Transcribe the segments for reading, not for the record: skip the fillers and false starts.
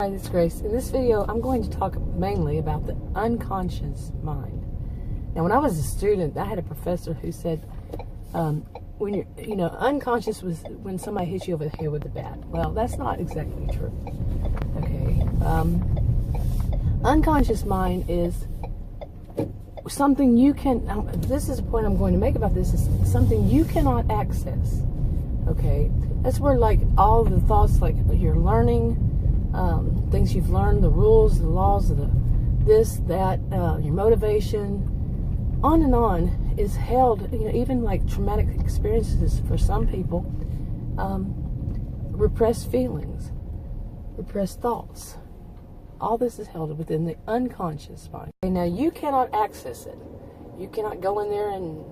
Hi, it's Grace. In this video, I'm going to talk mainly about the unconscious mind. Now, when I was a student, I had a professor who said, when you're, unconscious was when somebody hits you over the head with a bat. Well, that's not exactly true. Okay. Unconscious mind is something you can, this is a point I'm going to make about this, is something you cannot access. Okay. That's where, like, all the thoughts, like, you're learning, things you've learned, the rules, the laws, this, that, your motivation, on and on, is held, even like traumatic experiences for some people, repressed feelings, repressed thoughts. All this is held within the unconscious mind. Okay, now, you cannot access it. You cannot go in there and,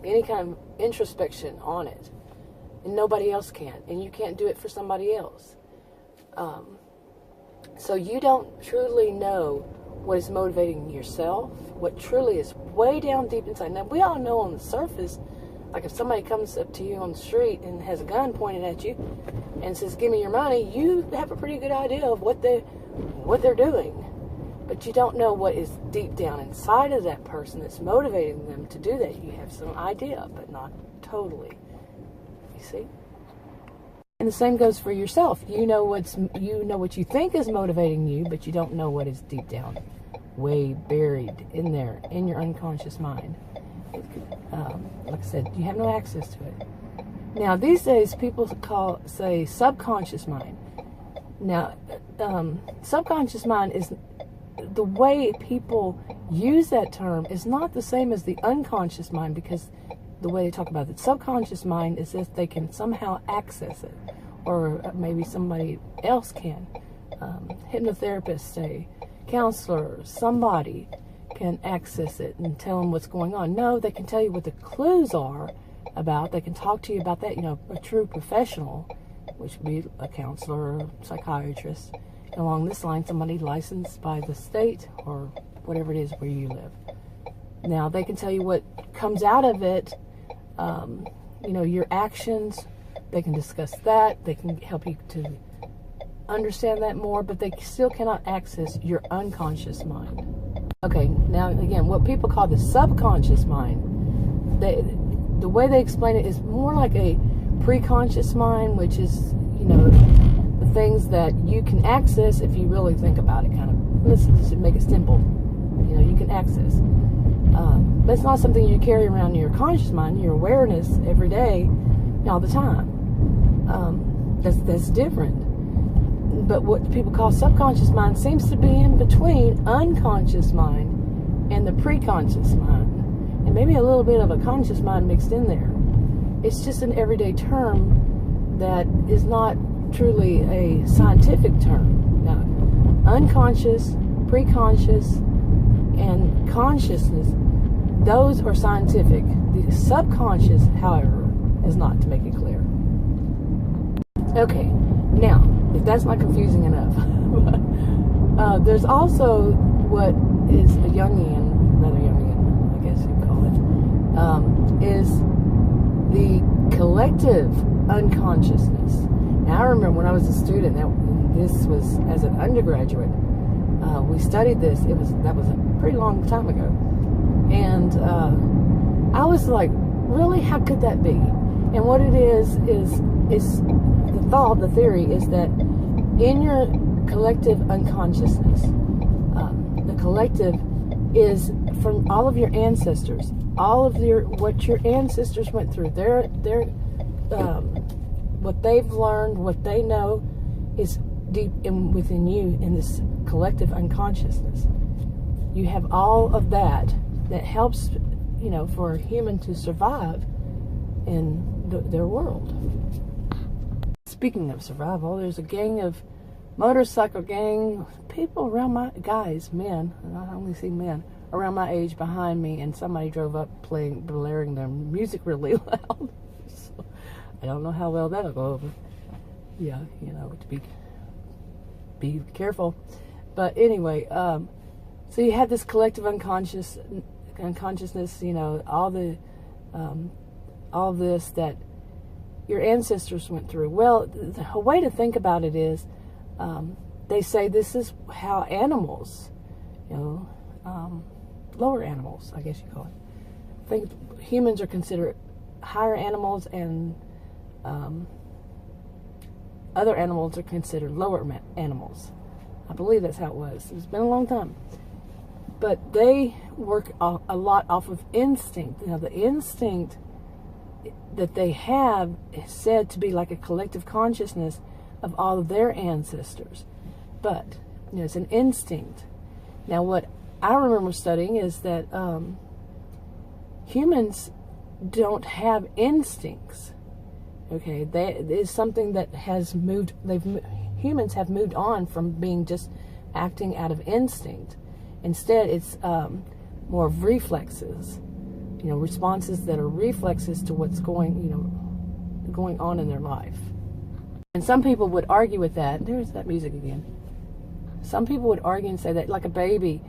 any kind of introspection on it. And nobody else can. And you can't do it for somebody else. So you don't truly know what is motivating yourself, what truly is way down deep inside. Now, we all know on the surface, like if somebody comes up to you on the street and has a gun pointed at you and says, "Give me your money," you have a pretty good idea of what they're doing. But you don't know what is deep down inside of that person that's motivating them to do that. You have some idea, but not totally. You see? And the same goes for yourself. You know what you think is motivating you, but you don't know what is deep down, way buried in there, in your unconscious mind. Like I said, you have no access to it. Now, these days, people say subconscious mind. Now, subconscious mind is, the way people use that term is not the same as the unconscious mind, because the way they talk about it, subconscious mind is if they can somehow access it, or maybe somebody else can. Hypnotherapists, say, counselors, somebody can access it and tell them what's going on. No, they can tell you what the clues are about. They can talk to you about that. A true professional, which would be a counselor or psychiatrist, and along this line, somebody licensed by the state or whatever it is where you live. Now, they can tell you what comes out of it, your actions. They can discuss that. They can help you to understand that more, but they still cannot access your unconscious mind. Okay, now again, what people call the subconscious mind, the way they explain it is more like a preconscious mind, which is, the things that you can access if you really think about it, kind of. Let's just make it simple. You can access. But it's not something you carry around in your conscious mind, your awareness every day, all the time. That's different. But what people call subconscious mind seems to be in between unconscious mind and the preconscious mind, and maybe a little bit of a conscious mind mixed in there. It's just an everyday term that is not truly a scientific term. Now, unconscious, preconscious, and consciousness, those are scientific. The subconscious, however, is not, to make it clear. Okay, now, if that's not confusing enough, there's also what is a another Jungian, I guess you'd call it, is the collective unconsciousness. Now, I remember when I was a student, this was as an undergraduate, we studied this. That was a pretty long time ago. And I was like, really, how could that be? And what it is the theory is that in your collective unconsciousness, the collective is from all of your ancestors, all of what your ancestors went through, their what they've learned, what they know is deep within you in this collective unconsciousness. You have all of that helps, for a human to survive in their world. Speaking of survival, there's a motorcycle gang, people around men, and I only see men, around my age behind me, and somebody drove up blaring their music really loud. So, I don't know how well that'll go over. Yeah, to be careful. But anyway, so you have this collective unconsciousness, all this that your ancestors went through. Well, the way to think about it is they say this is how animals, lower animals, I guess you call it. I think humans are considered higher animals, and other animals are considered lower animals. I believe that's how it was. It's been a long time. But they work a lot off of instinct. The instinct that they have is said to be like a collective consciousness of all of their ancestors. But, it's an instinct. Now, what I remember studying is that humans don't have instincts. Okay, that is something that has moved. Humans have moved on from being just acting out of instinct. Instead, it's more of reflexes. Responses that are reflexes to what's going on in their life. And some people would argue with that. There's that music again. Some people would argue and say that, like a baby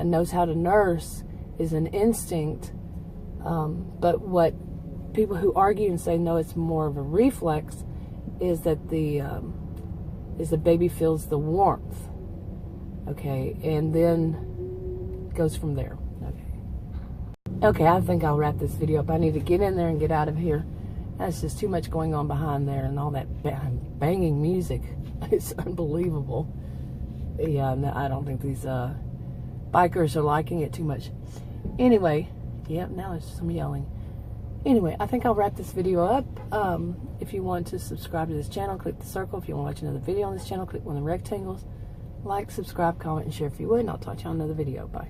knows how to nurse is an instinct, but what people who argue and say no, it's more of a reflex, is that the baby feels the warmth, okay, and then goes from there. Okay, I think I'll wrap this video up. I need to get in there and get out of here. That's just too much going on behind there, and all that banging music. It's unbelievable. Yeah, no, I don't think these bikers are liking it too much. Anyway, yep, now there's some yelling. Anyway, I think I'll wrap this video up. If you want to subscribe to this channel, click the circle. If you want to watch another video on this channel, click one of the rectangles. Like, subscribe, comment, and share if you would, and I'll talk to you on another video. Bye.